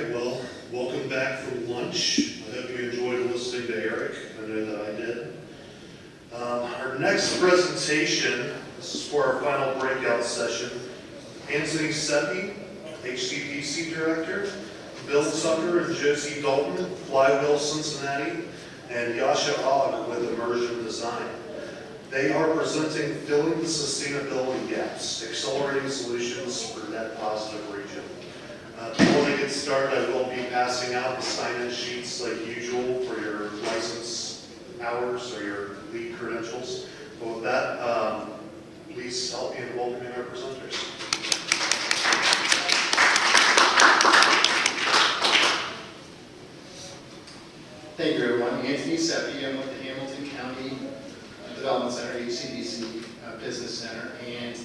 right, well, welcome back from lunch. I hope you enjoyed listening to Eric. I know that I did. Our next presentation, this is for our final breakout session. Antony Seppi, HCDC Director, Bill Tucker and Josie Dalton, Flywheel, Cincinnati, and Yasha Og with Emersion Design. They are presenting Filling the Sustainability Gaps, Accelerating Solutions for Net Positive Region. Before they get started, I will be passing out the sign-in sheets like usual for your license hours or your lead credentials. But with that, please help me in welcoming our presenters. Thank you, everyone. Antony Seppi. I'm with the Hamilton County Development Center, HCDC Business Center, and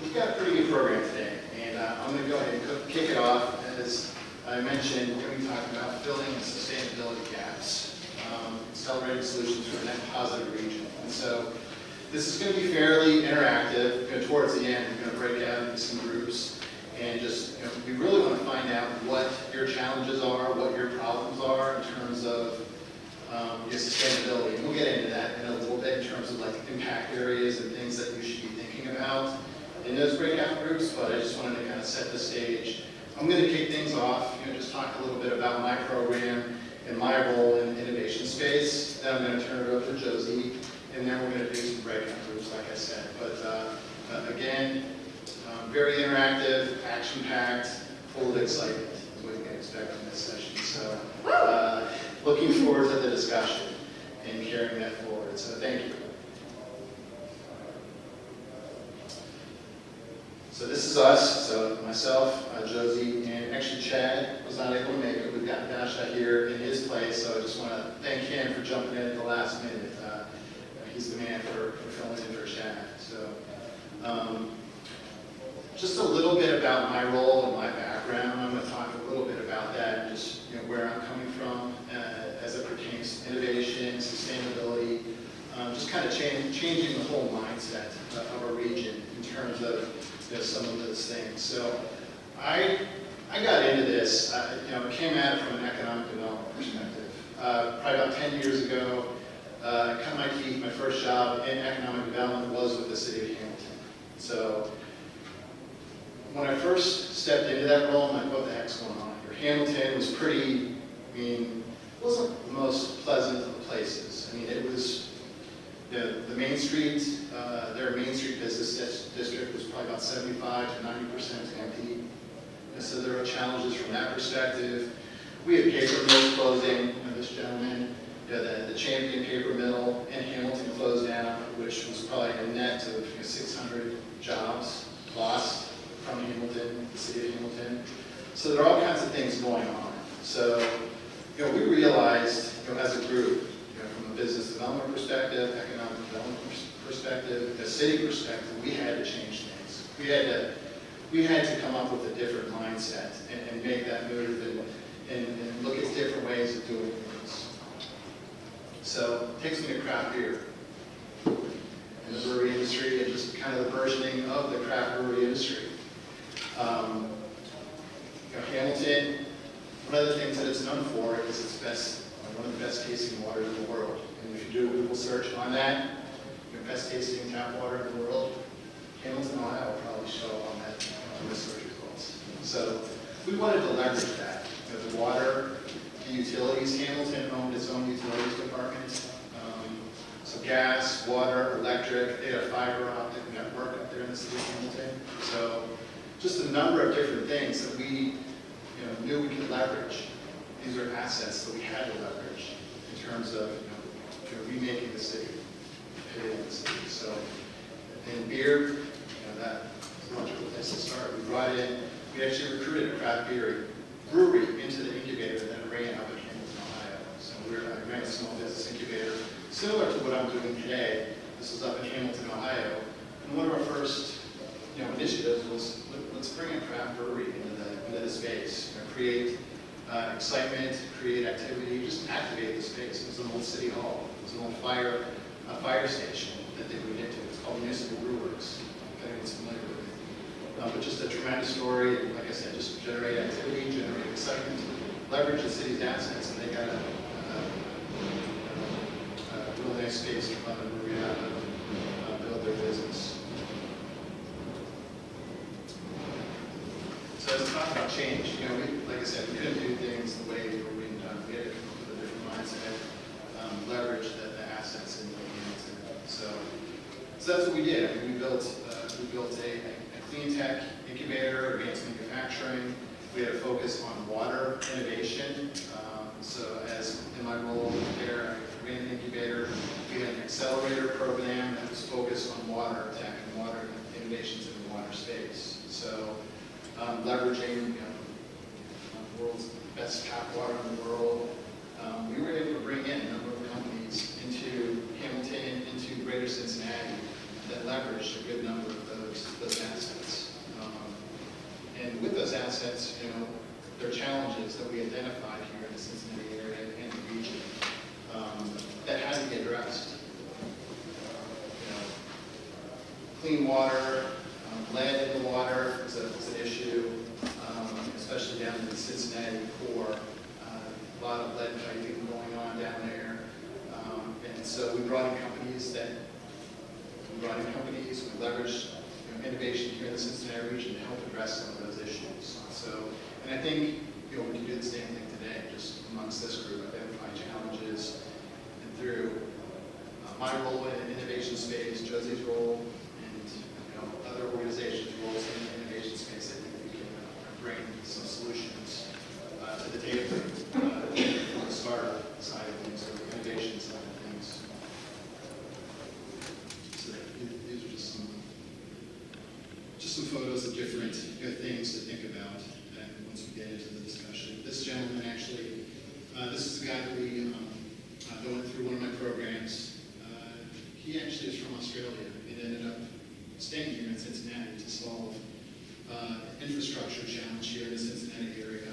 we've got a pretty good program today. And I'm going to go ahead and kick it off. As I mentioned, we're going to be talking about filling the sustainability gaps, accelerating solutions for a net positive region. And so this is going to be fairly interactive. Towards the end, we're going to break out into some groups and just, we really want to find out what your challenges are, what your problems are in terms of your sustainability. And we'll get into that in a little bit in terms of like impact areas and things that you should be thinking about in those breakout groups, but I just wanted to kind of set the stage. I'm going to kick things off, just talk a little bit about my program and my role in innovation space. Then I'm going to turn it over to Josie, and then we're going to do some breakout groups, like I said. But again, very interactive, action-packed, full of excitement is what you can expect from this session. So looking forward to the discussion and carrying that forward. So thank you. So this is us, so myself, Josie, and actually Chad was not able to make it. We've got Dasha here in his place, so I just want to thank him for jumping in at the last minute. He's the man for filling in for Chad. So just a little bit about my role and my background. I'm going to talk a little bit about that and just where I'm coming from as it pertains to innovation, sustainability, just kind of changing the whole mindset of a region in terms of some of those things. So I got into this, came at it from an economic development perspective. Probably about 10 years ago, I cut my teeth. My first job in economic development was with the city of Hamilton. So when I first stepped into that role, I'm like, what the heck's going on here? Hamilton was pretty, it wasn't the most pleasant of the places. It was the Main Street, their Main Street business district was probably about 75 to 90% empty. And so there were challenges from that perspective. We had paper mills closing. This gentleman, the Champion paper mill in Hamilton closed down, which was probably a net of 600 jobs lost from Hamilton, the city of Hamilton. So there are all kinds of things going on. So we realized as a group, from a business development perspective, economic development perspective, a city perspective, we had to change things. We had to come up with a different mindset and make that move and look at different ways of doing things. So it takes me to craft beer and the brewery industry and just kind of the burgeoning of the craft brewery industry. Hamilton, one of the things that it's known for is its one of the best tasting waters in the world. And if you do a Google search on that, best tasting tap water in the world, Hamilton, Ohio will probably show up on that on the search results. So we wanted to leverage that. The water, the utilities, Hamilton owned its own utilities department. So gas, water, electric, they had a fiber optic network up there in the city of Hamilton. So just a number of different things that we knew we could leverage. These are assets that we had to leverage in terms of remaking the city, pivoting the city. So in beer, that was a logical place to start. We actually recruited a craft brewery into the incubator that ran up in Hamilton, Ohio. So I ran a small business incubator similar to what I'm doing today. This was up in Hamilton, Ohio. And one of our first initiatives was let's bring a craft brewery into the space, create excitement, create activity, just activate the space. It was an old city hall. It was an old fire station that they moved into. It's called Municipal Brew Works, if anyone's familiar with it. But just a tremendous story, and like I said, just generate activity, generate excitement, leverage the city's assets, and they got a really nice space to run and where we have to build their business. So let's talk about change. You know, like I said, we couldn't do things the way they were being done. We had to come up with a different mindset, leverage the assets in the community. So that's what we did. I mean, we built a clean tech incubator, advanced manufacturing. We had a focus on water innovation. So as in my role there, I ran an incubator. We had an accelerator program that was focused on water tech and water innovations in the water space. So leveraging the world's best tap water in the world, we were able to bring in a number of companies into Hamilton, into greater Cincinnati that leveraged a good number of those assets. And with those assets, you know, there are challenges that we identified here in the Cincinnati area and the region that had to be addressed. You know, clean water, lead in the water is an issue, especially down in the Cincinnati core. A lot of lead piping going on down there. And so we brought in companies, we leveraged innovation here in the Cincinnati region to help address some of those issues. So, and I think we can do the same thing today, just amongst this group, identify challenges, and through my role in the innovation space, Josie's role, and other organizations' roles in the innovation space, I think we can bring some solutions to the table from the startup side of things, or the innovation side of things. So these are just some photos of different things to think about once we get into the discussion. This gentleman actually, this is the guy that we went through one of my programs. He actually is from Australia and ended up staying here in Cincinnati to solve infrastructure challenge here in the Cincinnati area.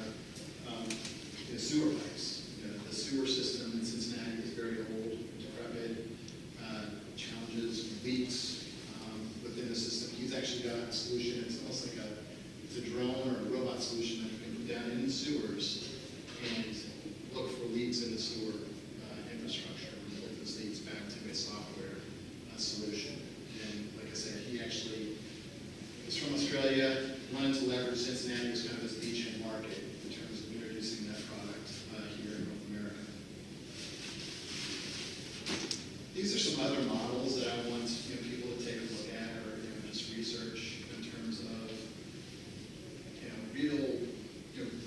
Sewer pipes. The sewer system in Cincinnati is very old, decrepit, challenges, leaks within the system. He's actually got a solution. It's almost like it's a drone or a robot solution that you can put down in the sewers and look for leaks in the sewer infrastructure and put those leaks back to a software solution. And like I said, he actually is from Australia, wanted to leverage Cincinnati as kind of his beachhead market in terms of introducing that product here in North America. These are some other models that I want people to take a look at, or just research in terms of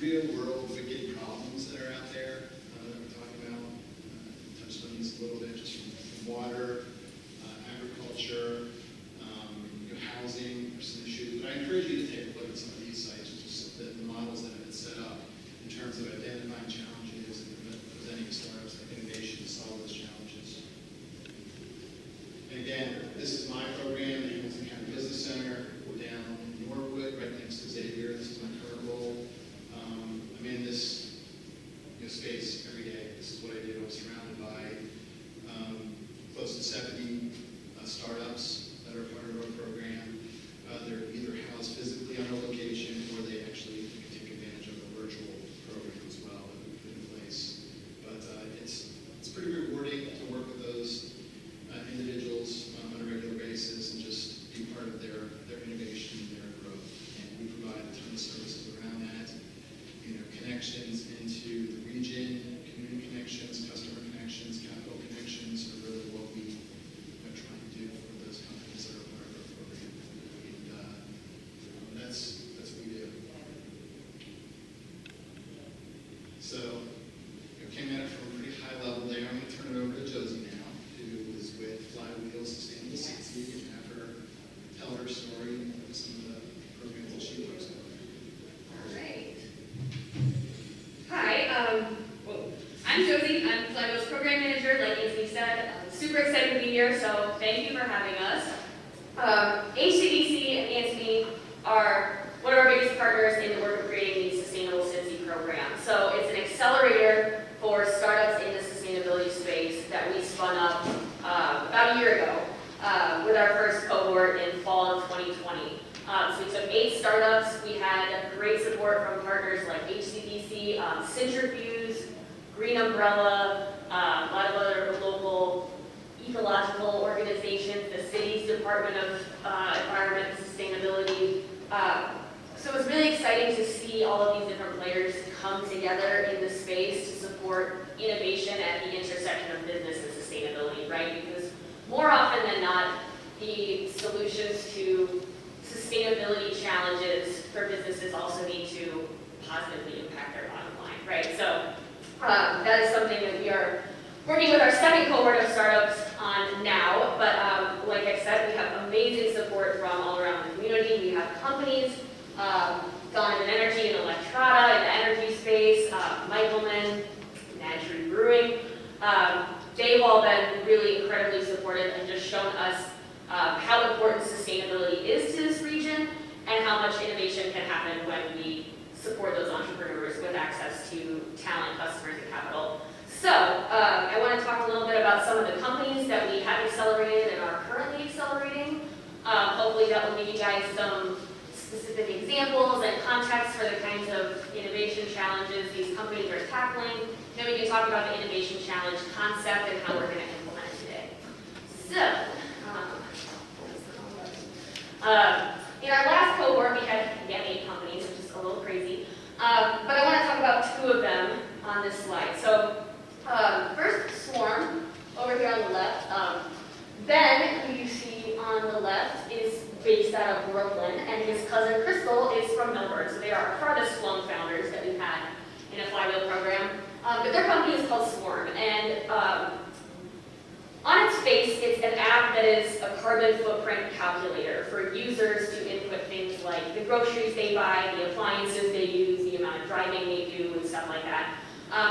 real world wicked problems that are out there that we're talking about. Touched on these a little bit, just from water, agriculture, housing, or some issues. But I encourage you to take a look at some of these sites, just the models that have been set up in terms of identifying challenges and presenting startups like innovation to solve those challenges. And again, this is my program, the Hamilton County Business Center. We're down in Norwood, right next to Xavier. This is my current role. I'm in this space every day. This is what I do. I'm surrounded by close to 70 startups that are part of our program. They're either housed physically on our location, or they actually can take advantage of the virtual program as well that we've put in place. But it's pretty rewarding to work with those individuals on a regular basis and just be part of their innovation and their growth. And we provide a ton of services around that. Connections into the region, community connections, customer connections, capital connections are really what we are trying to do for those companies that are part of our program. And that's what we do. So, came at it from a pretty high level there. I'm going to turn it over to Josie now, who is with Flywheel Sustainable Cincinnati, and have her tell her story and some of the programs that she works on. All right. Hi, I'm Josie. I'm Flywheel's program manager, like Antony said. I'm super excited to be here, so thank you for having us. HCDC and Antony are one of our biggest partners in the work of creating the Sustainable Cincy program. So it's an accelerator for startups in the sustainability space that we spun up about a year ago with our first cohort in fall of 2020. So we took 8 startups. We had great support from partners like HCDC, Centrifuge, Green Umbrella, a lot of other local ecological organizations, the city's Department of Environment and Sustainability. So it was really exciting to see all of these different players come together in the space to support innovation at the intersection of business and sustainability, right? Because more often than not, the solutions to sustainability challenges for businesses also need to positively impact their bottom line, right? So that is something that we are working with our second cohort of startups on now, but like I said, we have amazing support from all around the community. We have companies, Donovan Energy and Electrata in the energy space, Michaelman, Natry Brewing. They've all been really incredibly supportive and just shown us how important sustainability is to this region and how much innovation can happen when we support those entrepreneurs with access to talent, customers, and capital. So I want to talk a little bit about some of the companies that we have accelerated and are currently accelerating. Hopefully that will give you guys some specific examples and context for the kinds of innovation challenges these companies are tackling. Then we can talk about the innovation challenge concept and how we're going to implement it today. So, in our last cohort, we had, again, 8 companies, which is a little crazy. But I want to talk about 2 of them on this slide. So, first, Swarm, over here on the left. Ben, who you see on the left, is based out of Brooklyn, and his cousin Crystal is from Melbourne. So they are our farthest flung founders that we've had in a Flywheel program. But their company is called Swarm, and on its face, it's an app that is a carbon footprint calculator for users to input things like the groceries they buy, the appliances they use, the amount of driving they do, and stuff like that.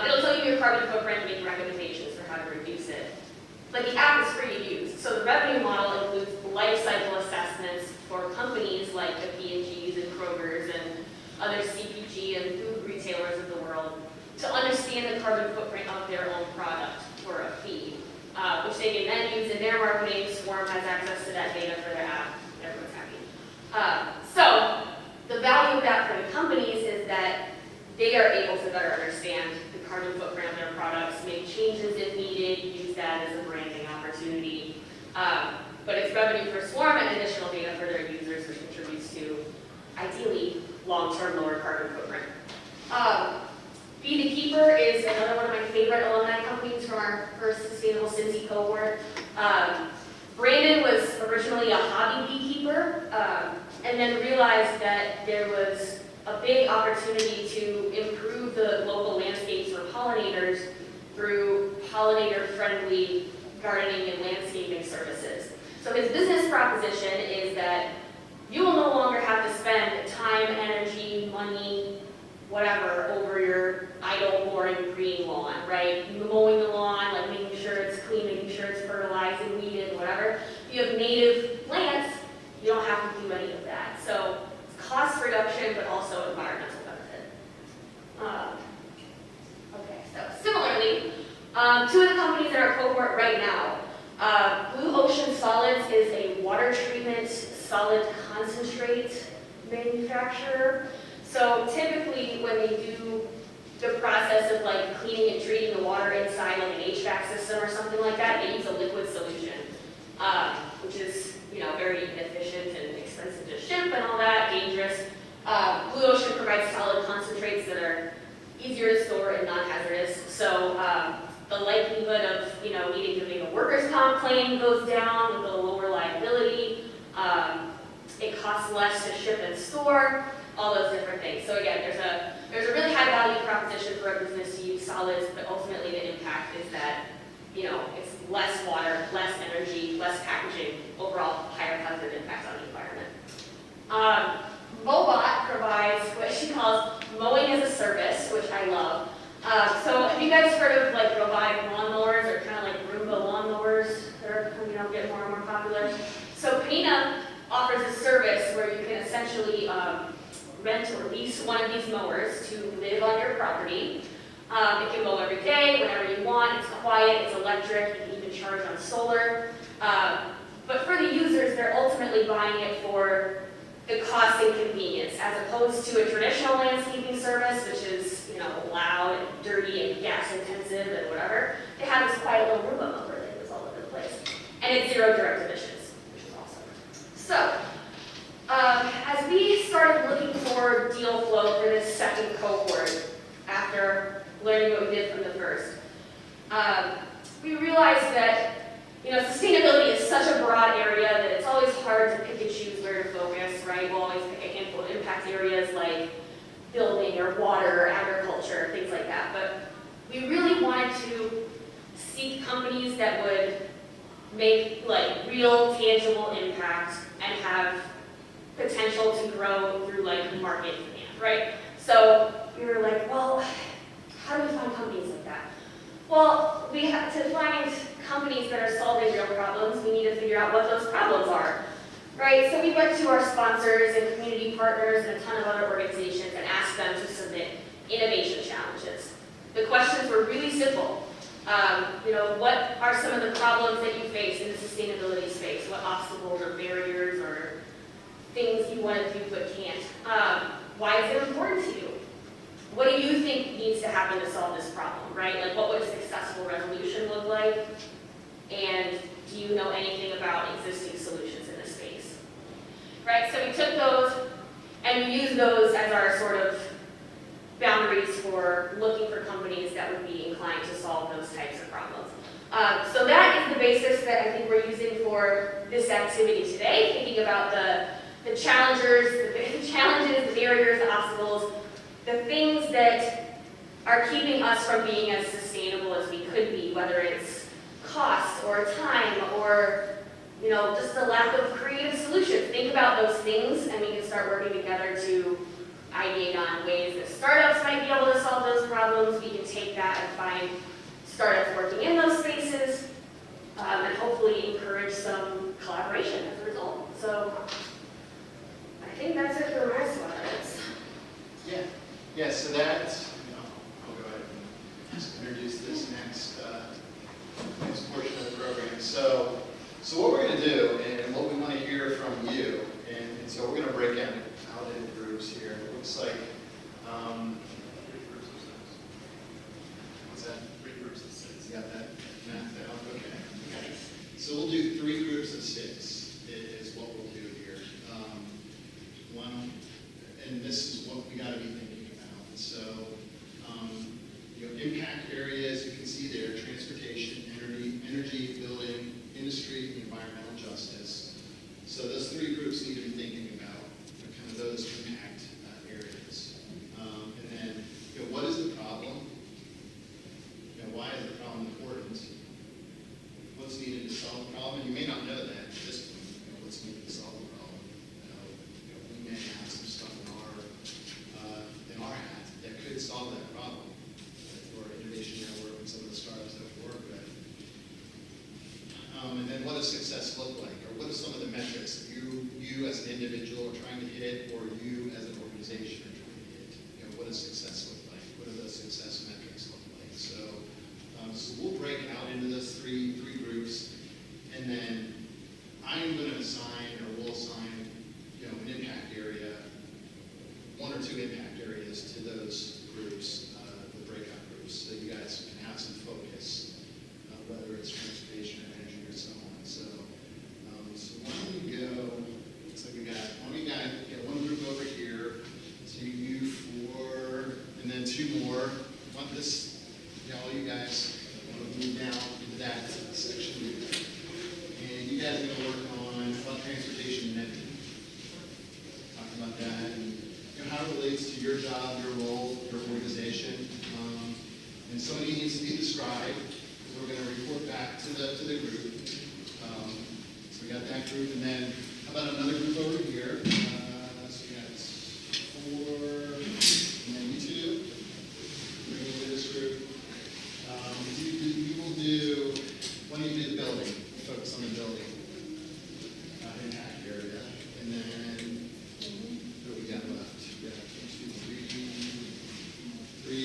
It'll tell you your carbon footprint and make recommendations for how to reduce it. But the app is free to use, so the revenue model includes life cycle assessments for companies like the P&Gs and Kroger's and other CPG and food retailers of the world to understand the carbon footprint of their own product for a fee, which they can then use in their marketing. Swarm has access to that data for their app. Everyone's happy. So the value of that for the companies is that they are able to better understand the carbon footprint of their products, make changes if needed, use that as a branding opportunity. But it's revenue for Swarm and additional data for their users, which contributes to, ideally, long-term lower carbon footprint. Be the Keeper is another one of my favorite alumni companies from our first Sustainable Cincy cohort. Brandon was originally a hobby beekeeper, and then realized that there was a big opportunity to improve the local landscapes for pollinators through pollinator-friendly gardening and landscaping services. So his business proposition is that you will no longer have to spend time, energy, money, whatever, over your idle, boring green lawn, right? Mowing the lawn, like making sure it's clean, making sure it's fertilized and weeded, whatever. If you have native plants, you don't have to do any of that. So it's cost reduction, but also environmental benefit. Okay, so similarly, 2 of the companies in our cohort right now, Blue Ocean Solids is a water treatment solid concentrate manufacturer. So typically when they do the process of like cleaning and treating the water inside like an HVAC system or something like that, they use a liquid solution, which is, you know, very inefficient and expensive to ship and all that, dangerous. Blue Ocean provides solid concentrates that are easier to store and non-hazardous. So the likelihood of, you know, needing to make a workers' comp claim goes down with a lower liability. It costs less to ship and store, all those different things. So again, there's a really high value proposition for a business to use solids, but ultimately the impact is that, you know, it's less water, less energy, less packaging, overall higher positive impacts on the environment. Mobot provides what she calls mowing as a service, which I love. So have you guys heard of like robotic lawnmowers or kind of like Roomba lawnmowers that are, you know, getting more and more popular? So Pena offers a service where you can essentially rent or lease one of these mowers to live on your property. It can mow every day, whenever you want. It's quiet, it's electric, you can even charge on solar. But for the users, they're ultimately buying it for the cost and convenience, as opposed to a traditional landscaping service, which is, you know, loud, and dirty, and gas intensive, and whatever. They have this quiet little room overlay that goes all over the place. And it's zero direct emissions, which is awesome. So, as we started looking for deal flow for this second cohort, after learning what we did from the first, we realized that, you know, sustainability is such a broad area that it's always hard to pick and choose where to focus, right? We'll always pick a handful of impact areas like building or water or agriculture, things like that. But we really wanted to seek companies that would make like real, tangible impact and have potential to grow through like market demand, right? So we were like, well, how do we find companies like that? Well, we have to find companies that are solving real problems. We need to figure out what those problems are, right? So we went to our sponsors and community partners and a ton of other organizations and asked them to submit innovation challenges. The questions were really simple. You know, what are some of the problems that you face in the sustainability space? What obstacles or barriers or things you want to do but can't? Why is it important to you? What do you think needs to happen to solve this problem, right? Like, what would a successful resolution look like? And do you know anything about existing solutions in this space? Right, so we took those and we used those as our sort of boundaries for looking for companies that would be inclined to solve those types of problems. So that is the basis that I think we're using for this activity today, thinking about the challenges, the barriers, the obstacles, the things that are keeping us from being as sustainable as we could be, whether it's cost or time or, you know, just the lack of creative solutions. Think about those things and we can start working together to ideate on ways that startups might be able to solve those problems. We can take that and find startups working in those spaces and hopefully encourage some collaboration as a result. So I think that's it for my slides. Yeah, so that, I'll go ahead and just introduce this next portion of the program. So what we're going to do, and what we want to hear from you, and so we're going to break out into groups here. It looks like, what's that? 3 groups of 6. You got that math out? Okay. So we'll do 3 groups of 6 is what we'll do here. One, and this is what we got to be thinking about. So, you know, impact areas, you can see there, transportation, energy, building, industry, and environmental justice. So those 3 groups need to be thinking about kind of those impact areas. And then, you know, what is the problem? You know, why is the problem important? What's needed to solve the problem? And you may not know that at this point, you know, what's needed to solve the problem. You know, we may have some stuff in our hat that could solve that problem. For innovation network and some of the startups that we work with. And then what does success look like? Or what are some of the metrics that you as an individual are trying to hit, or you as an organization are trying to hit? You know, what does success look like? What do those success metrics look like? So we'll break out into those three groups, and then I'm going to assign, or we'll assign, you know, an impact area, 1 or 2 impact areas to those groups, the breakout groups, so you guys can have some focus, whether it's transportation or energy or so on. So why don't we go? Looks like we got one group over here, 2, 4, and then 2 more. Want this? Yeah, all you guys want to move down into that section, and you guys are going to work on transportation and energy. Talk about that and, you know, how it relates to your job, your role, your organization. And somebody needs to be the scribe. We're going to report back to the group. So we got that group, and then how about another group over here? So we got 4, and then you 2. Bring into this group. We will do. Why don't you do the building? Focus on the building impact area, and then what do we got left? We got 1, 2, 3.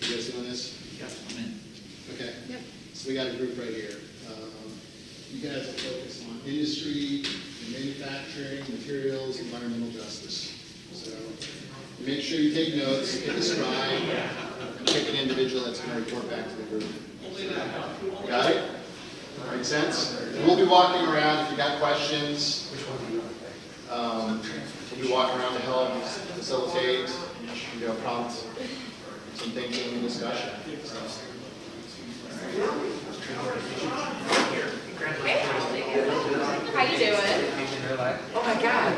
You guys doing this? Yeah, I'm in. Okay. Yep. So we got a group right here. You guys will focus on industry, and manufacturing, materials, Make sure you take notes, hit the scribe, pick an individual that's going to report back to the group. Got it? Make sense? We'll be walking around if you got questions. We'll be walking around to help facilitate, prompt some thinking and discussion. How you doing? Oh my God.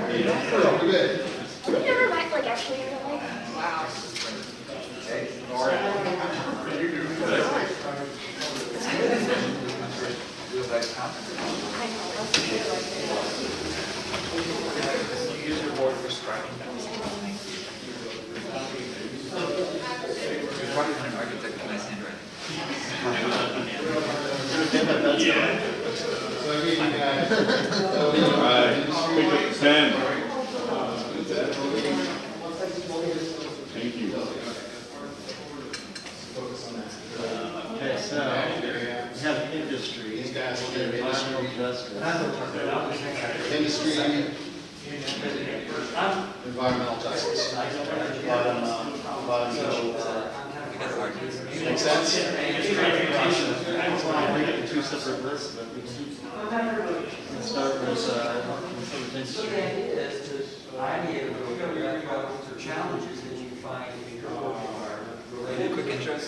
Pretty good. You never met, like, actually in real life? Wow. Use your board for scribing. Probably an architect with nice handwriting. All right, pick up the pen. Thank you. Okay, so we have industry. These guys will do Environmental justice. industry, environmental justice. Bottom Make sense? I think it's two separate lists, but we can start with industry. Challenges that you find in your work environment. Quick intros.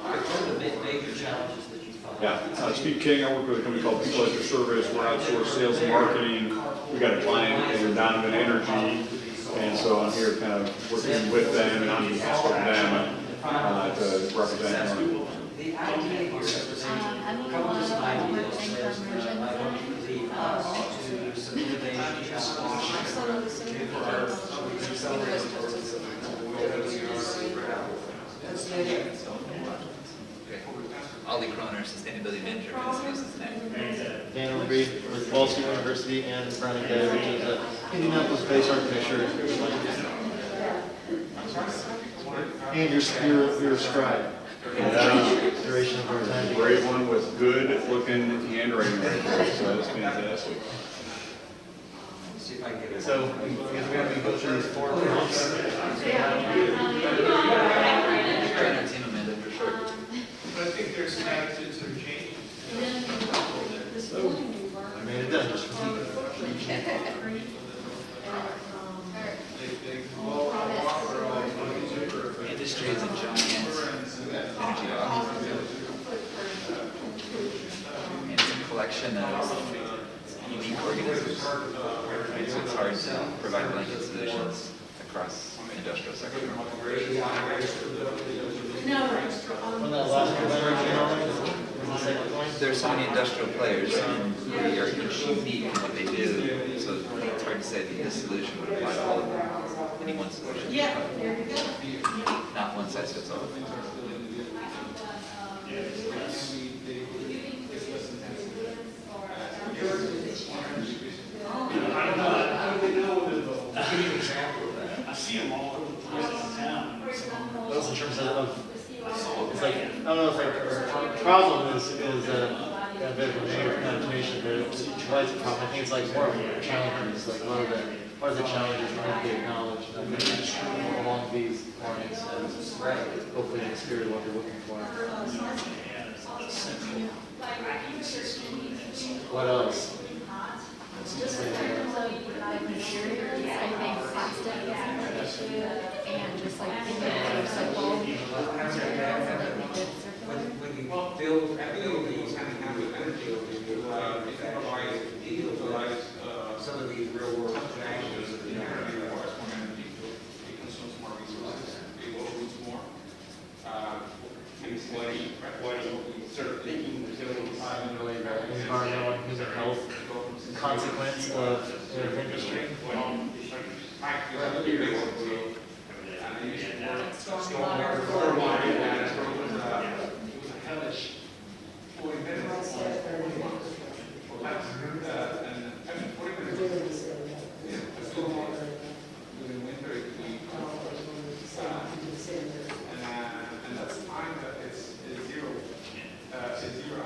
What are the major challenges that you find? Yeah, Steve King, I work with a company called People at Your Service. We're outsourced sales and marketing. We got a client in Donovan Energy, and so I'm here kind of working with them and on behalf of them to represent them. The idea here is come up with some ideas as like the to some innovation challenges for our Ollie Kroner, Sustainability Manager for the City of Cincinnati. Dan Reed with Wall Street University and Brown & Day, which is an Indianapolis-based architecture. And your scribe. Duration of our time. Great one with good looking handwriting right there, so that's fantastic. see if I can get it. So we go through these 4 prompts. Team Amanda for sure. But I think there's some attitudes that are changing. I mean, it does. Industry is a giant energy hub. And it's a collection of unique organisms. So it's hard to provide blanket solutions across the industrial sector. On that last one, There are so many industrial players, and they are each unique in what they do, so it's hard to say that this solution would apply to all of them. Any one solution. Not one size fits all. I see them all over the place in town. those in terms of it's like, I don't know if like the problem is a bit of a negative connotation, but why it's a problem. I think it's like more of a challenge. It's like what are the challenges that need to be acknowledged along these lines, and hopefully in the spirit of what you're looking for. What else? Just in terms of materials, I think plastic is an issue, and just like thinking of recycled materials and like make it circular. When you build these, some of these real world challenges that you Environmental and human health consequence of industry.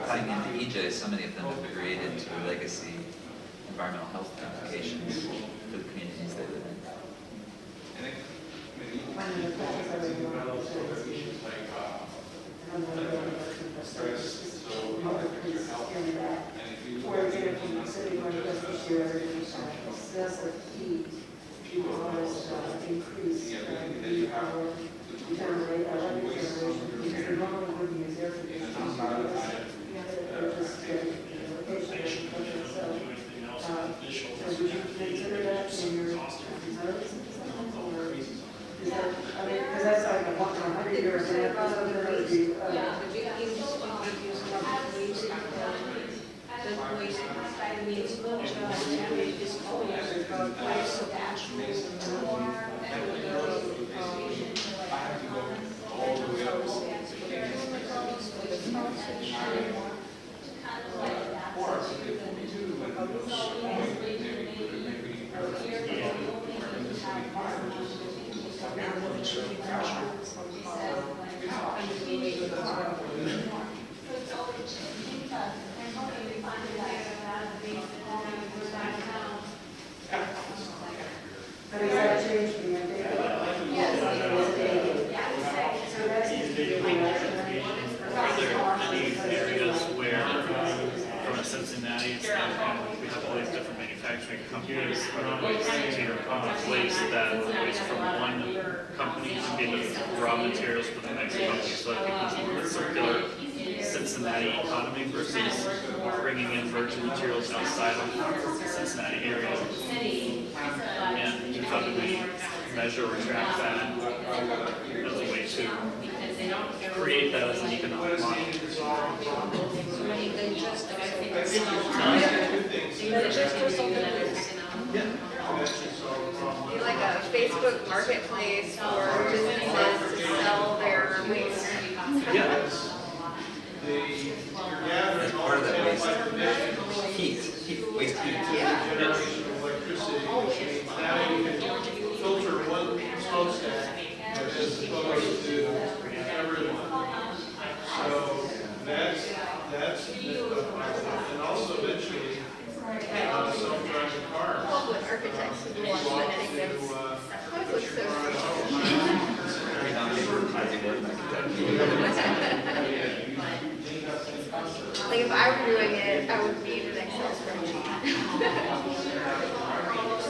Tying into EJ, so many of them have created to legacy environmental health applications for the communities they live in. of heat was increased the need for generate electric generation, because they normally wouldn't use air conditioning. They're just location. So would you consider that in your reserves? Or is that, I mean, because that's like a 100-year event, or something that would be, But has that changed the mandate? So that's Are there any areas where, from a Cincinnati standpoint, we have all these different manufacturing companies, are there ways to place that waste from one company and get raw materials for the next company, so that becomes more of a circular Cincinnati economy versus bringing in virgin materials outside of the Cincinnati area? And how do we measure or track that as a way to create that as an economic model? Do like a Facebook marketplace for businesses to sell their waste. Yeah. As part of that waste heat. Electricity, which means now you can filter one smokestack as opposed to everyone. So that's and also eventually self-driving cars. All the architects would want to make them. That looks so Like if I were doing it, I would need an Excel spreadsheet.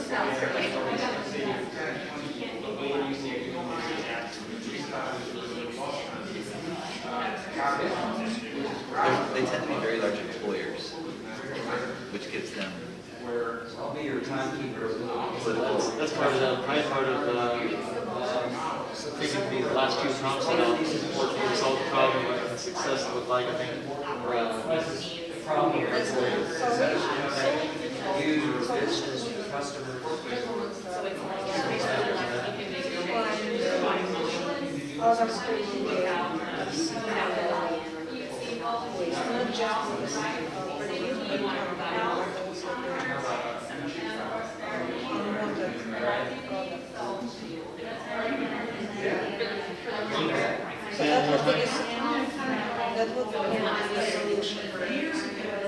Sounds great. They tend to be very large employers, which gives them political. That's part of the, probably part of thinking the last few prompts about working to solve the problem and success would like, I think, problem users, business, customers.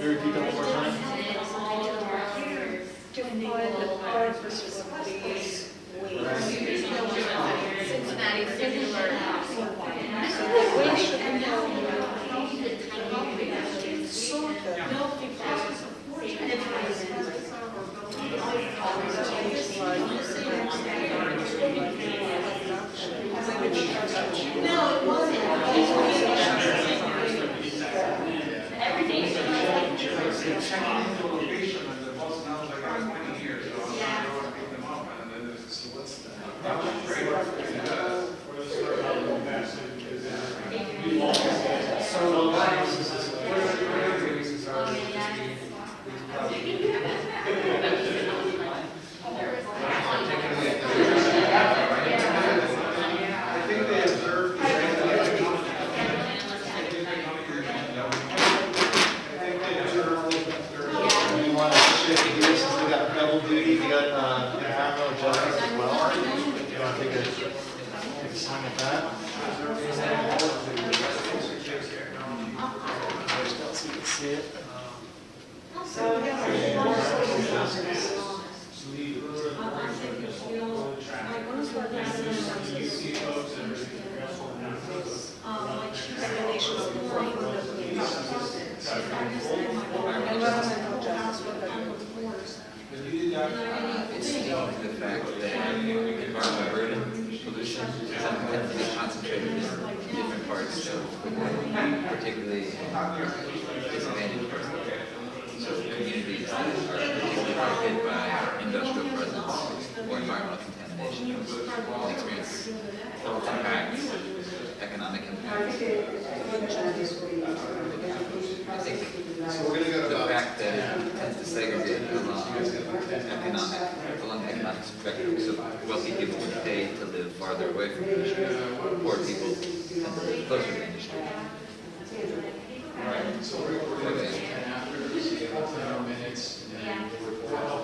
you repeat that one more time? To find the purpose of these Cincinnati circular. No, it wasn't. Environmental justice. some tend to be concentrated in different parts of particularly disadvantaged parts. So communities that are particularly affected by industrial presence or environmental contamination can experience health impacts, economic impacts. I think So we're gonna go to the about fact that it tends to segregate along the economic spectrum, so wealthy people would pay to live farther away from industry, poor people tend to live closer to industry. Right, so we're going to 10 after, so you have 10 more minutes, and then we'll report out.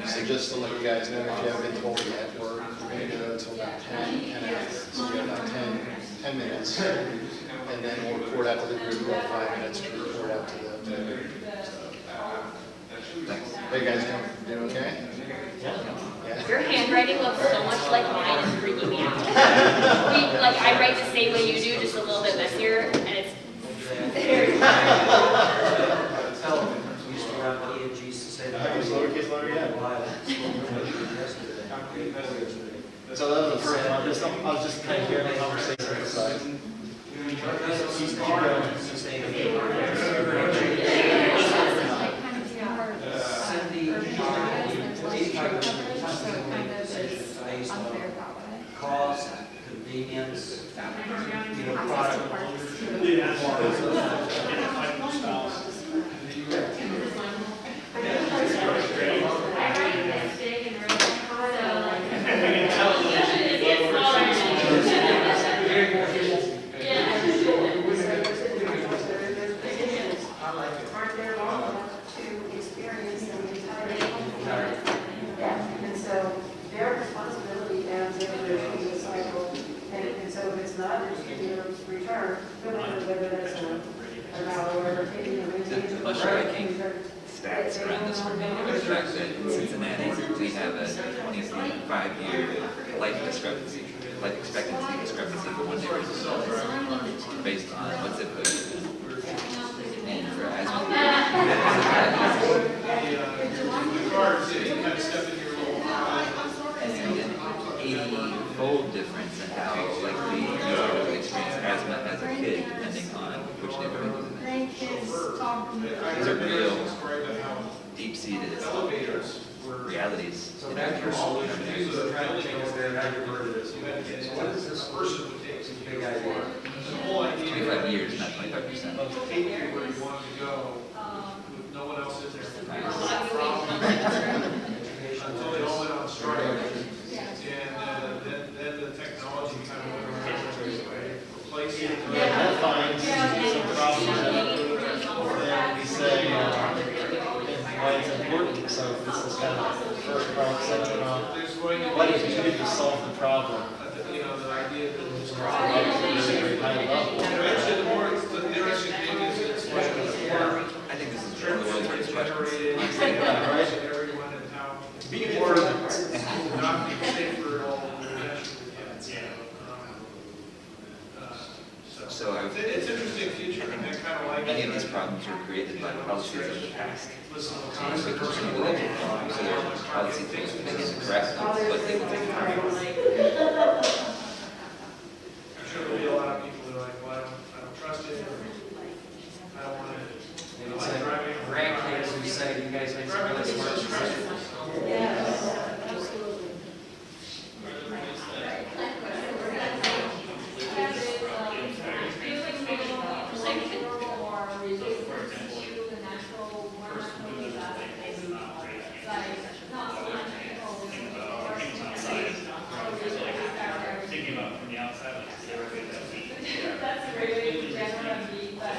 So just to let you guys know, if you haven't been told yet, we're going to go until about 10 after. So we have about 10 minutes. And then we'll report out to the group, we'll have 5 minutes to report out to the group. Hey guys, doing okay? Yeah. Your handwriting looks so much like mine, it's freaking me out. Like, I write the same way you do, just a little bit messier, and it's very Lowercase letter, yeah. So that was the first one, I was just kind of hearing the conversation on the side. Cost, convenience, product. Aren't there long enough to experience the entire and so their responsibility and their cycle, and so if it's not a return, no matter whether that's an hour or The most striking stats around this for me are the fact that in Cincinnati, we have a 25-year life expectancy discrepancy for one neighborhood based on what zip code you're in. And for asthma, and an 80-fold difference in how likely you would experience asthma as a kid, depending on which neighborhood you live in. These are real, deep-seated realities in our community. 25 years, not 25%. Where you want to go, with no one else in there. Until they all went on strike. And then the technology kind of replaced it. That finds some problems that we say, and why it's important, so this is kind of the first problem, second problem. What do you do to solve the problem? You know, the idea that it's Very high level. actually the interesting thing is it's like the more I think this is one of the world's hardest questions. everyone and how more not be safer at all So I would it's interesting future and I kind of like many of these problems were created by policies of the past. listen to the And we continue to live so there are policy things that make it correct, but they will take time. I'm sure there'll be a lot of people that are like, well, I don't trust it, or I don't want to, you know, like driving. Grandkids who say you guys make some really smart decisions. Thinking about from the outside, like, That's a great way to generally, but,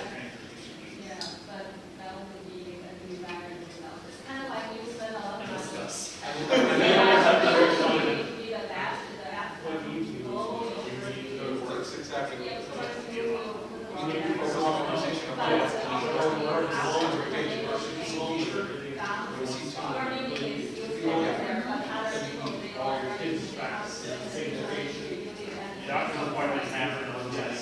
yeah, but that would be a new bag as well. It's kind of like you said, a lot of discuss. That's exactly doctor's appointments happen on this.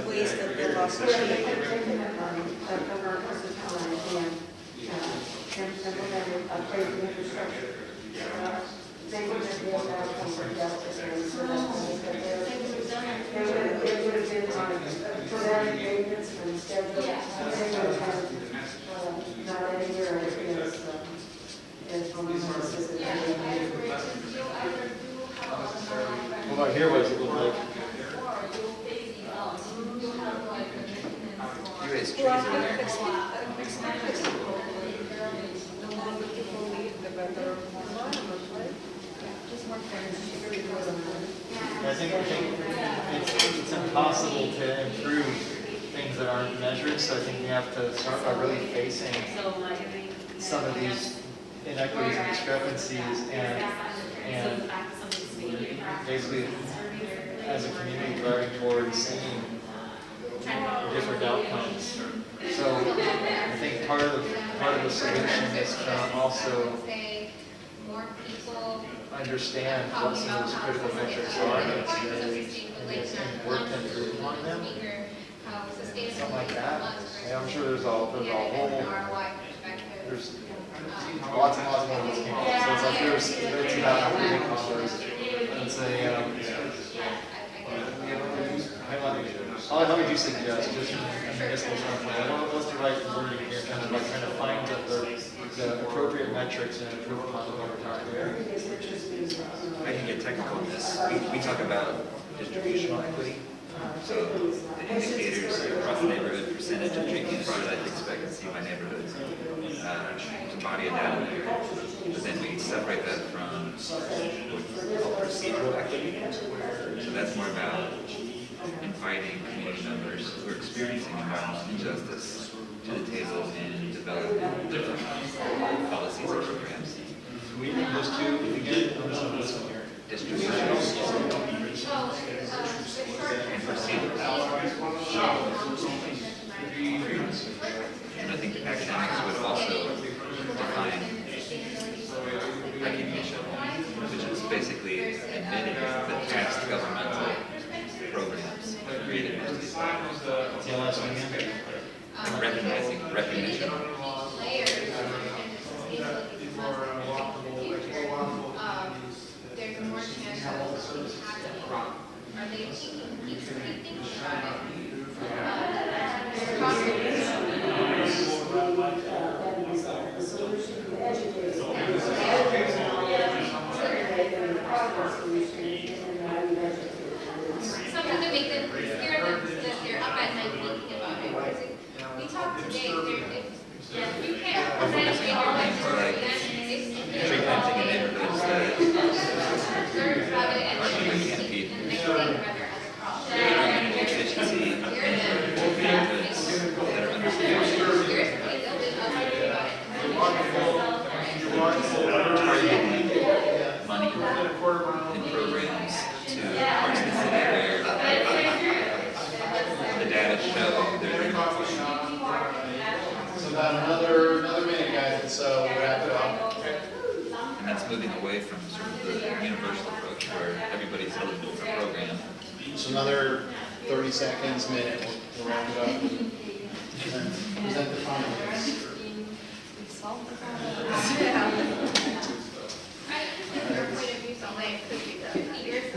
waste that they lost. Over hospitality and we're gonna upgrade the infrastructure. They would have been from the justice and so that's what they would have been on preventative maintenance and schedule. They would have not anywhere as one of the assistants. What about here, what does it look like? You guys trees Well, in there. it's not fixable. The more people leave, the better environment, right? Just more fair. I think it's impossible to improve things that aren't measured, so I think we have to start by really facing some of these inequities and discrepancies and basically as a community driving towards seeing different outcomes. So I think part of the solution is to also understand what some of those critical metrics are and work to improve on them. Something like that. And I'm sure there's lots and lots more of those things. So it's like it's about improving colors. It's how would you suggest, just from a municipal standpoint, what's the right wording here, kind of like trying to find the appropriate metrics and improve upon them over time? I can get technical in this. We talk about distributional equity. So the indicators across the neighborhood, percentage of drinking and life expectancy by neighborhood, to body of data. But then we separate that from what we call procedural equity. So that's more about inviting community members who are experiencing environmental injustice to the table and developing policies and programs. We need those two again, this one here. Distributional and procedural. And I think academics would also define recognition, which is basically admitting the past governmental programs created most of these programs. What's the last one again? Recognizing recognition. There's more chance of happening. Are they thinking, keep thinking about it? The solution, the educated. Something to make them hear them, so that they're up at night thinking about it. We talked today, you can't present in your life to Tree planting in neighborhoods that about it and are under canopy, rather energy efficiency, and neighborhoods that are underperforming. Targeting money in programs to parts of the city where the data show there's So about another minute, guys, and so we'll wrap it up. and that's moving away from sort of the universal approach where everybody's eligible for a program. So another 30 seconds, minute, we'll wrap it up. Present the findings.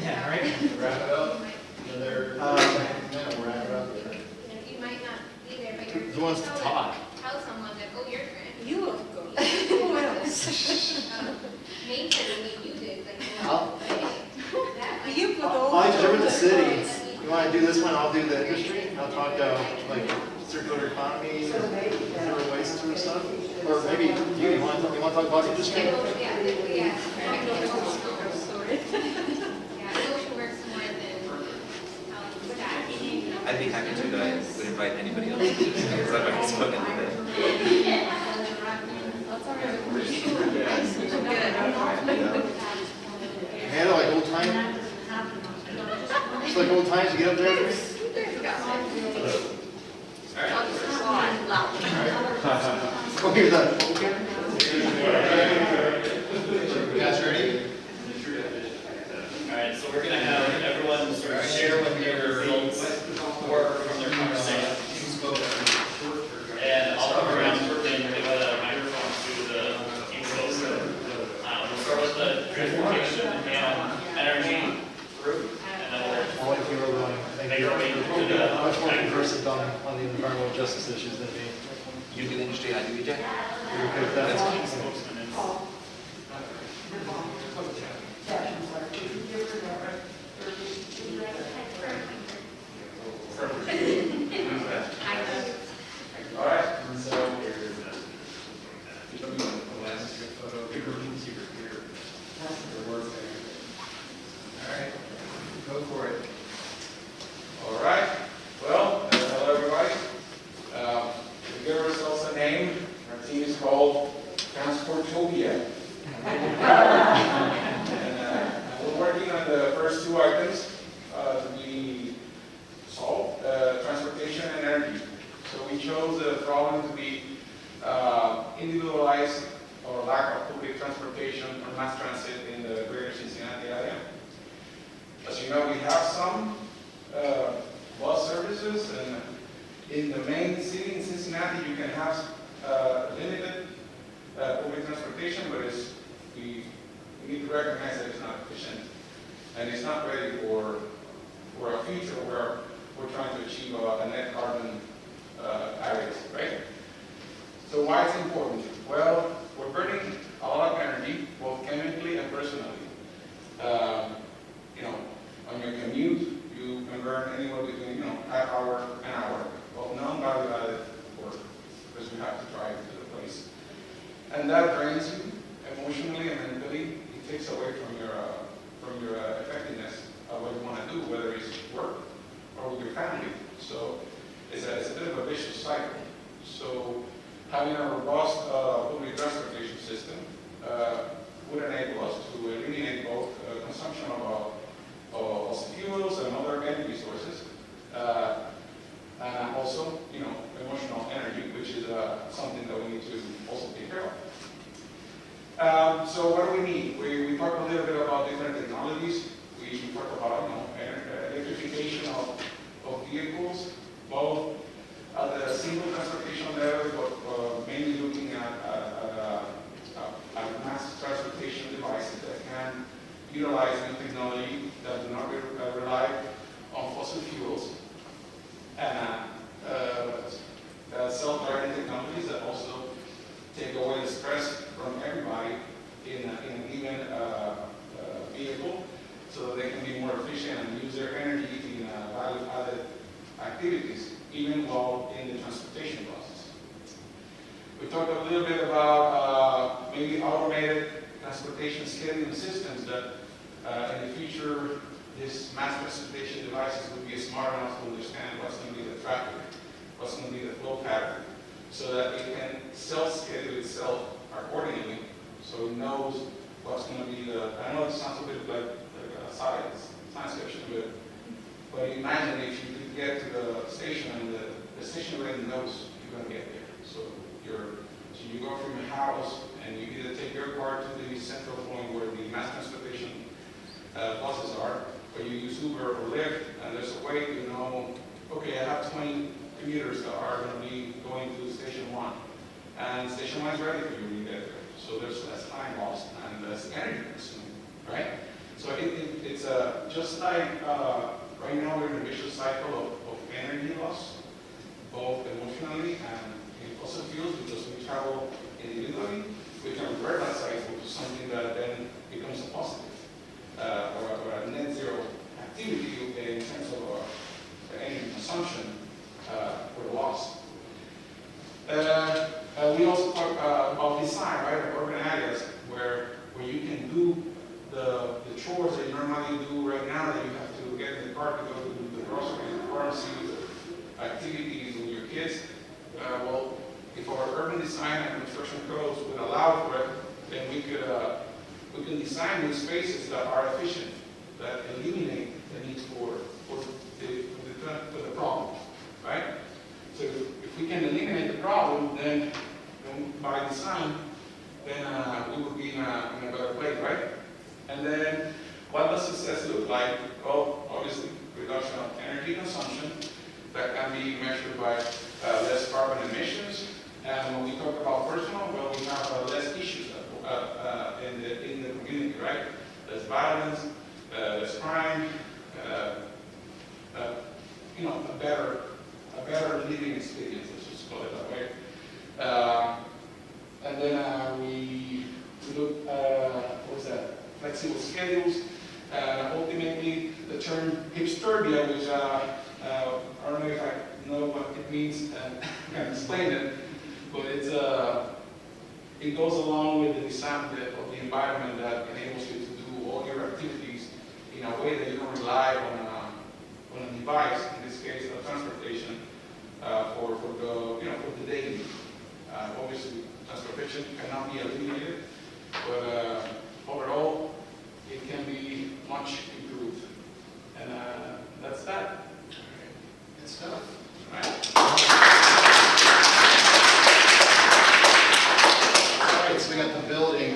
Yeah, right? Wrap it up. Another minute, we'll wrap it up. You might not be there, but you're. Who wants to talk? Tell someone that, oh, you're grand. You will go. Who else? Nate said to me, you did, like. You put I'll all. interpret the city. You want to do this one, I'll do the industry. I'll talk like circular economy, zero waste sort of stuff. Or maybe you want to talk about industry? Yeah. Social works more than staff. I'd be happy to, but I would invite anybody else to do this because I've already spoken today. Hannah, like old time? Just like old times, you get up there every week? Oh, here's that. You guys ready? All right, so we're gonna have everyone sort of share with your work versed on the environmental justice issues than me. You do industry, I do EJ. You okay with that? That's fine. Spokesman is. All right, so. All right, go for it. All right, well, hello everybody. We give ourselves a name. Our team is called Transportopia. And we're working on the first two items to be solved, transportation and energy. So we chose the problem to be individualized or lack of public transportation or mass transit in the greater Cincinnati area. As you know, we have some bus services, and in the main city in Cincinnati, you can have limited public transportation, but we need to recognize that it's not efficient, and it's not ready for a future where we're trying to achieve a net carbon average, right? So why it's important? Well, we're burning a lot of energy, both chemically and personally. On your commute, you can burn anywhere between, half hour, an hour of non-value added work, because you have to drive to the place. And that drains you emotionally and mentally. It takes away from your effectiveness of what you want to do, whether it's work or with your family. So it's a bit of a vicious cycle. So having a robust public transportation system would enable us to eliminate both consumption of fossil fuels and other energy sources, and also, emotional energy, which is something that we need to also take care of. So what do we need? We talked a little bit about different technologies. We talked about, electrification of vehicles, both at the single transportation level, but mainly looking at mass transportation devices that can utilize new technology that do not rely on fossil fuels, and self-driving technologies that also take away the stress from everybody in a given vehicle, so that they can be more efficient and use their energy in value-added activities, even while in the transportation process. We talked a little bit about maybe automated transportation scheduling systems that in the future, these mass transportation devices would be smart enough to understand what's going to be the traffic, what's going to be the flow pattern, so that it can self-schedule itself accordingly, so it knows what's going to be I know it sounds a bit like science fiction, but imagine if you could get to the station and the station already knows you're going to get there. So you go from your house and you either take your car to the central point where the mass transportation buses are, or you use Uber or Lyft, and there's a way to know, okay, I have 20 commuters that are going to be going to station 1, and station 1 is ready for you when you get there. So there's less time lost and less energy consumed, right? So it's just like right now we're in a vicious cycle of energy loss, both emotionally and in fossil fuels, because we travel individually. We can revert that cycle to something that then becomes a positive, or a net zero activity in terms of energy consumption or loss. We also talk about design, right, of urban areas where you can do the chores that you normally do right now, that you have to get in the car to go to the grocery, the pharmacy, activities with your kids. Well, if our urban design and construction codes would allow for it, then we can design new spaces that are efficient, that eliminate the need for the problem, right? So if we can eliminate the problem, then by design, then we would be in a better place, right? And then what does success look like? Well, obviously, reduction of energy consumption that can be measured by less carbon emissions. And when we talk about personal, well, we have less issues in the community, right? Less violence, less crime, a better living experience, let's just call it that way. And then we look what's that? Flexible schedules. Ultimately, the term hipsterbia, which I don't know if I know what it means and can explain it, but it goes along with the design of the environment that enables you to do all your activities in a way that you don't rely on a device, in this case, transportation, for the daily. Obviously, transportation cannot be eliminated, but overall, it can be much improved. And that's that. Good stuff. All right. All right, so we got the building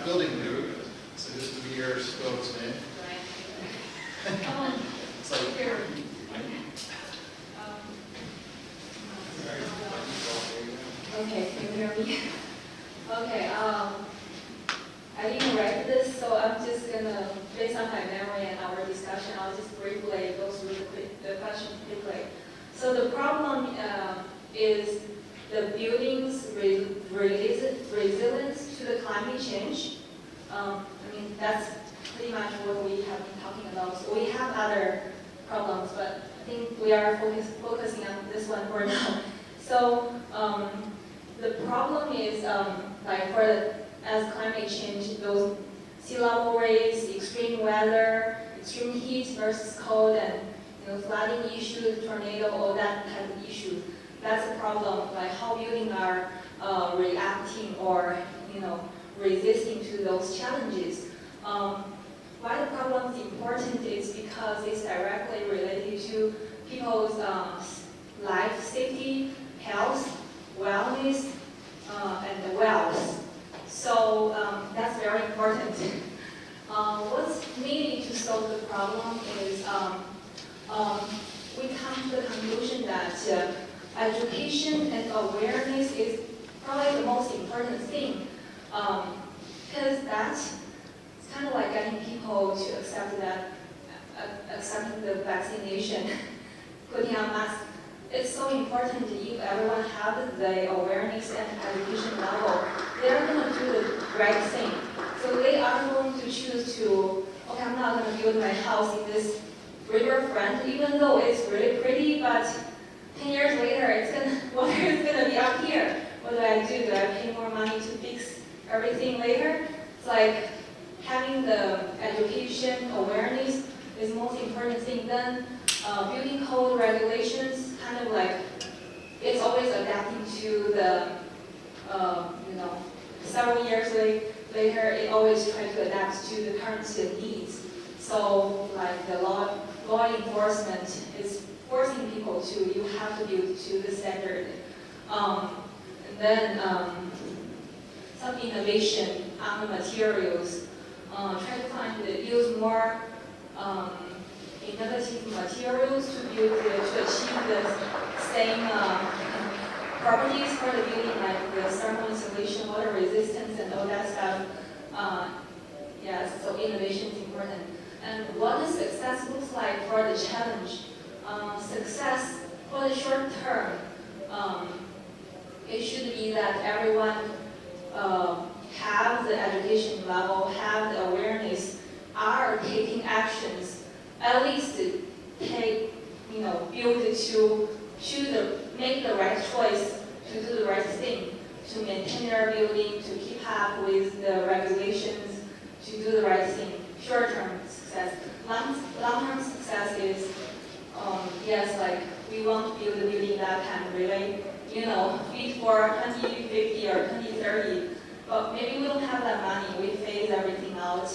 group. So this would be your spokesman. It's like, okay, can you hear me? Okay, I didn't write this, so I'm just gonna, based on my memory and our discussion, I'll just briefly go through the question quickly. So the problem is the building's resilience to the climate change. I mean, that's pretty much what we have been talking about. So we have other problems, but I think we are focusing on this one for now. So the problem is, as climate change, those sea level rise, extreme weather, extreme heat versus cold, and flooding issue, tornado, all that type of issue. That's a problem, like how buildings are reacting or resisting to those challenges. Why the problem is important is because it's directly related to people's life safety, health, wellness, and wealth. So that's very important. What's needed to solve the problem is we come to the conclusion that education and awareness is probably the most important thing, because that's kind of like getting people to accept the vaccination, putting on masks. It's so important if everyone has the awareness and education level, they're going to do the right thing. So they are going to choose to, okay, I'm not going to build my house in this riverfront, even though it's really pretty, but 10 years later, water is going to be up here. What do I do? Do I pay more money to fix everything later? It's like having the education, awareness is the most important thing. Then building code regulations, kind of like, it's always adapting to the, several years later, it always tries to adapt to the current needs. So like the law enforcement is forcing people to, you have to build to the standard. And then some innovation on the materials. Try to use more innovative materials to achieve the same properties for the building, like the thermal insulation, water resistance, and all that stuff. Yes, so innovation is important. And what the success looks like for the challenge. Success for the short term, it should be that everyone have the education level, have the awareness, are taking actions, at least build to make the right choice, to do the right thing, to maintain their building, to keep up with the regulations, to do the right thing. Short-term success. Long-term success is, yes, like we want to build a building that can really, fit for 2050 or 2030. But maybe we don't have that money. We phase everything out,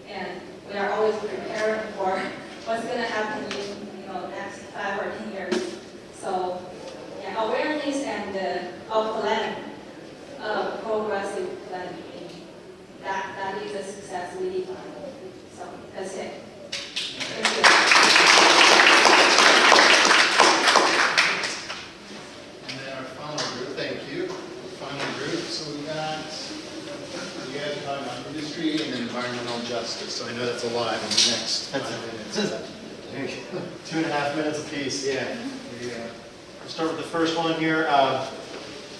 and we are always preparing for what's going to happen in next 5 or 10 years. So, yeah, awareness and a plan, progressive plan. That is a success we define. So that's it. Thank you. and then our final group, thank you. Final group, so we got, you guys are talking about industry and then environmental justice. So I know that's a lot in the next 5 minutes. 2.5 minutes apiece. Yeah. start with the first one here.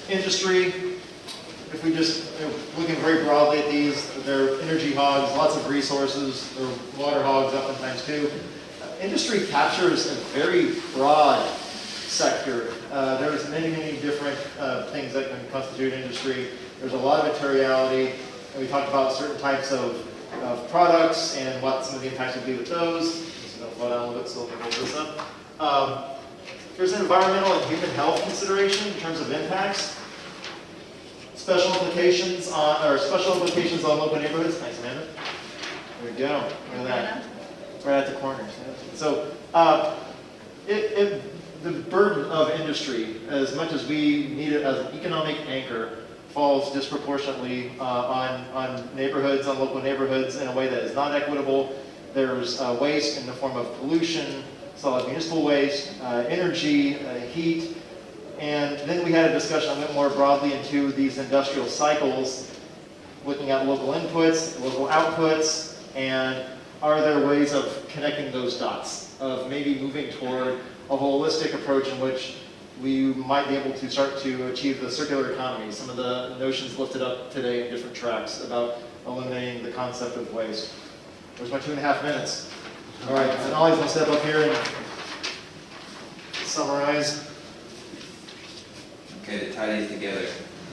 Industry. If we just, looking very broadly at these, they're energy hogs, lots of resources, they're water hogs oftentimes too. Industry captures a very broad sector. There's many different things that can constitute industry. There's a lot of materiality, and we talked about certain types of products and what some of the impacts would be with those. Just going to slow down a little bit so we can hold this up. There's an environmental and human health consideration in terms of impacts. Special implications on local neighborhoods. Thanks, Amanda. There we go. Look at that. Right at the corners. So the burden of industry, as much as we need it as an economic anchor, falls disproportionately on neighborhoods, on local neighborhoods, in a way that is not equitable. There's waste in the form of pollution, solid municipal waste, energy, heat. And then we had a discussion that went more broadly into these industrial cycles, looking at local inputs, local outputs, and are there ways of connecting those dots, of maybe moving toward a holistic approach in which we might be able to start to achieve the circular economy, some of the notions lifted up today in different tracks about eliminating the concept of waste. There's my 2.5 minutes. All right, and Ollie's going to step up here and summarize. Okay, to tie these together,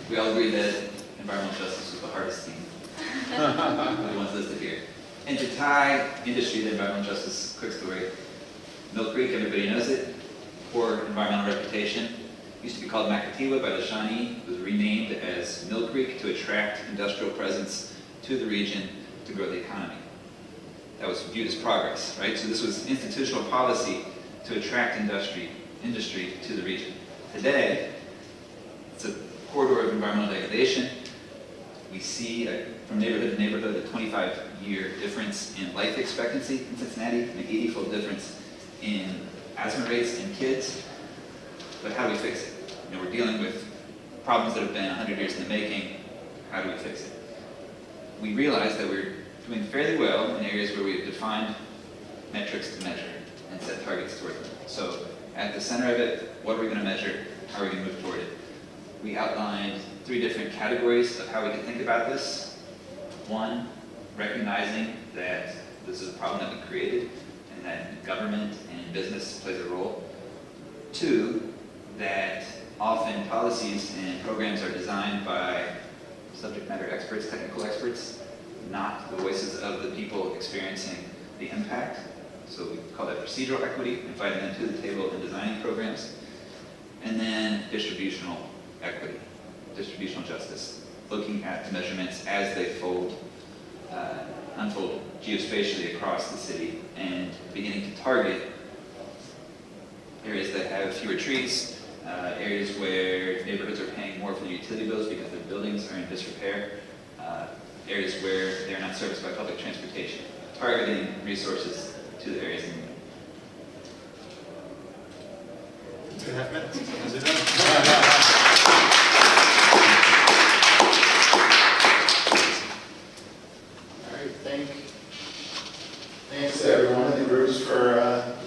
we all agree that environmental justice was the hardest thing. The ones listed here. And to tie industry to environmental justice, quick story. Mill Creek, everybody knows it. Poor environmental reputation. Used to be called Makatiwa by the Shawnee. It was renamed as Mill Creek to attract industrial presence to the region to grow the economy. That was viewed as progress, right? So this was institutional policy to attract industry to the region. Today, it's a corridor of environmental degradation. We see from neighborhood to neighborhood a 25-year difference in life expectancy in Cincinnati, an 80-fold difference in asthma rates in kids. But how do we fix it? We're dealing with problems that have been 100 years in the making. How do we fix it? We realize that we're doing fairly well in areas where we've defined metrics to measure and set targets toward them. So at the center of it, what are we going to measure? How are we going to move toward it? We outlined 3 different categories of how we can think about this. 1, recognizing that this is a problem that we created and that government and business plays a role. 2, that often policies and programs are designed by subject matter experts, technical experts, not the voices of the people experiencing the impact. So we call that procedural equity, inviting them to the table in designing programs. And then distributional equity, distributional justice, looking at the measurements as they unfold geospatially across the city and beginning to target areas that have fewer trees, areas where neighborhoods are paying more for their utility bills because their buildings are in disrepair, areas where they're not serviced by public transportation, targeting resources to the areas in need. 2.5 minutes. All right, thanks to everyone in the groups for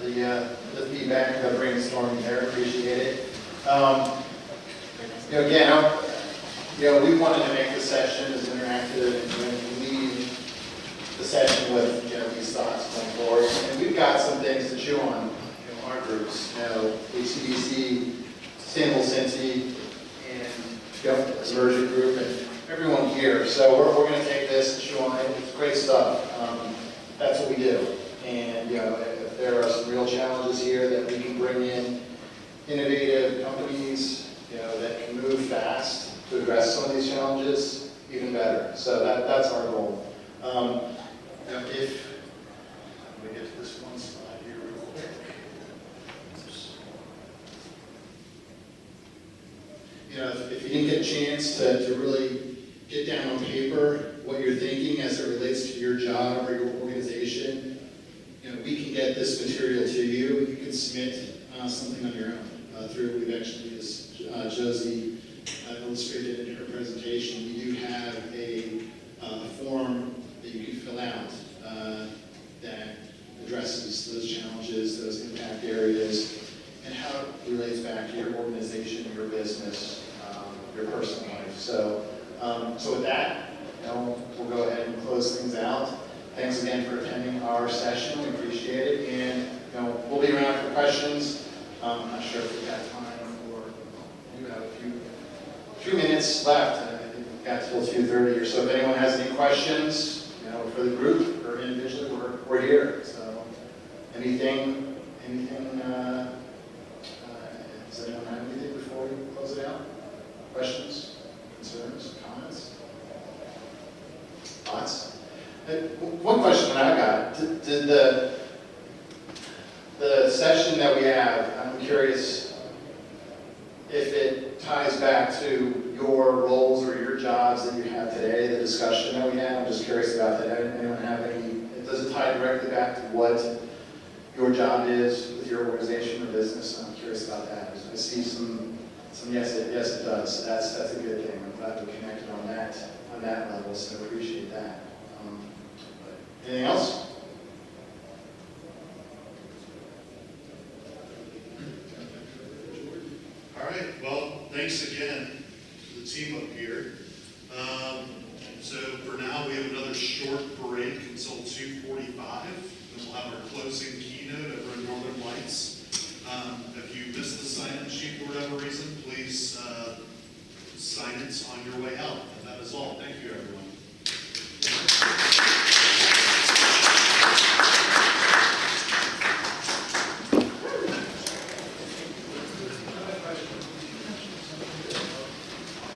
the feedback, the brainstorming there, appreciate it. Again, we wanted to make the session as interactive and leave the session with these thoughts going forward. And we've got some things to chew on in our groups. HCDC, Sustainable Cincy, and emersion group, and everyone here. So we're going to take this and chew on it. It's great stuff. That's what we do. And if there are some real challenges here that we can bring in innovative companies that can move fast to address some of these challenges, even better. So that's our goal. If we get to this one slide here real quick. If you didn't get a chance to really get down on paper what you're thinking as it relates to your job or your organization, we can get this material to you. You can submit something on your own through, we've actually, as Josie illustrated in her presentation, we do have a form that you can fill out that addresses those challenges, those impact areas, and how relates back to your organization, your business, your personal life. So, so with that, we'll go ahead and close things out. Thanks again for attending our session. We appreciate it, and we'll be around for questions. I'm not sure if we have time, or we have a few minutes left. I think we've got till 2:30 or so. If anyone has any questions, for the group or individually, we're here. So, anything. Does anyone have anything before we close it out? Questions, concerns, comments, thoughts? One question that I got: did the session that we have, I'm curious if it ties back to your roles or your jobs that you have today, the discussion that we had. I'm just curious about that. Anyone have any? Does it tie directly back to what your job is with your organization or business? I'm curious about that. I see some yes, it does. That's a good thing. I'm glad we connected on that level, so appreciate that. Anything else? All right, well, thanks again to the team up here. So for now, we have another short break until 2:45. Then we'll have our closing keynote over in Northern Lights. If you missed the sign-in sheet for whatever reason, please sign it on your way out. And that is all. Thank you, everyone.